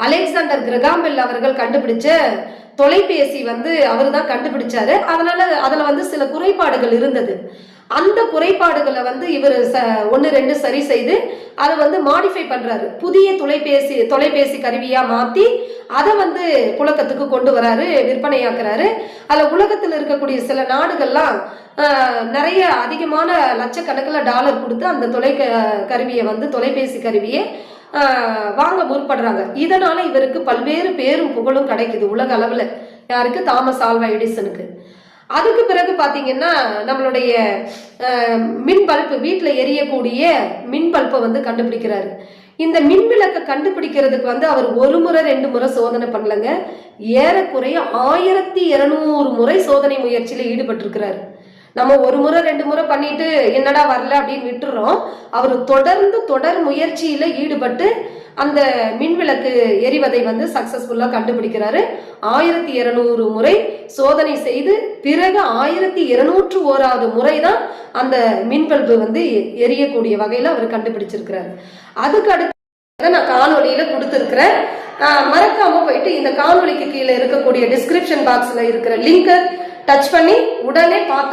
Alexander Graham bell அவர்கள் கண்டுபிடிச்ச தொலைபேசி அவர் தான் கண்டுபிடிச்சாரு. அதனால அதுல சில குறைபாடுகள் இருந்தது. அந்த குறைபாடுகளை இவர் ஒன்னு ரெண்டு சரி செய்து அதை மாடிஃபை பண்றாரு. புதிய தொலைபேசி கருவியா மாத்தி அதை புழக்கத்துக்கு கொண்டு வராரு, விற்பனையாக்குறாரு. அதுல உலகத்தில் இருக்கக்கூடிய சில நாடுகள்லாம் நிறைய அதிகமான லட்சக்கணக்கில் டாலர் கொடுத்து அந்த தொலைபேசி கருவியை வாங்க முற்படுறாங்க. இதனால இவருக்கு பல்வேறு பேரும் புகழும் கிடைக்குது உலக அளவுல. யாருக்கு? தாமஸ் ஆல்வா எடிசனுக்கு. அதுக்கு பிறகு பாத்தீங்கன்னா நம்மளுடைய மின் பல்பு, வீட்டுல எரியக்கூடிய மின் பல்பை கண்டுபிடிக்கிறாரு. இந்த மின் விளக்கை கண்டுபிடிக்கிறதுக்கு அவர் ஒரு முறை 2 முறை சோதனை பண்ணலங்க, ஏறக்குறைய 1200 முறை சோதனை முயற்சியில ஈடுபட்டிருக்கிறாரு. நம்ம ஒரு முறை 2 முறை பண்ணிட்டு என்னடா வரல அப்படின்னு விட்டுறோம். அவர் தொடர்ந்து தொடர் முயற்சியில ஈடுபட்டு அந்த மின்விளக்கு எரிவதை சக்சஸ்ஃபுல்லா கண்டுபிடிக்கிறாரு. 1200 முறை சோதனை செய்து பிறகு 1201வது முறைதான் அந்த மின்பல்பு எரியக்கூடிய வகையில அவர் கண்டுபிடிச்சிருக்கிறாரு. அதுக்கு அடுத்து நான் காணொலியில கொடுத்திருக்கிறேன். மறக்காம போயிட்டு இந்த காணொலிக்கு கீழே இருக்கக்கூடிய டிஸ்கிரிப்ஷன் பாக்ஸ்ல இருக்கிற லிங்கை டச் பண்ணி உடனே பார்த்து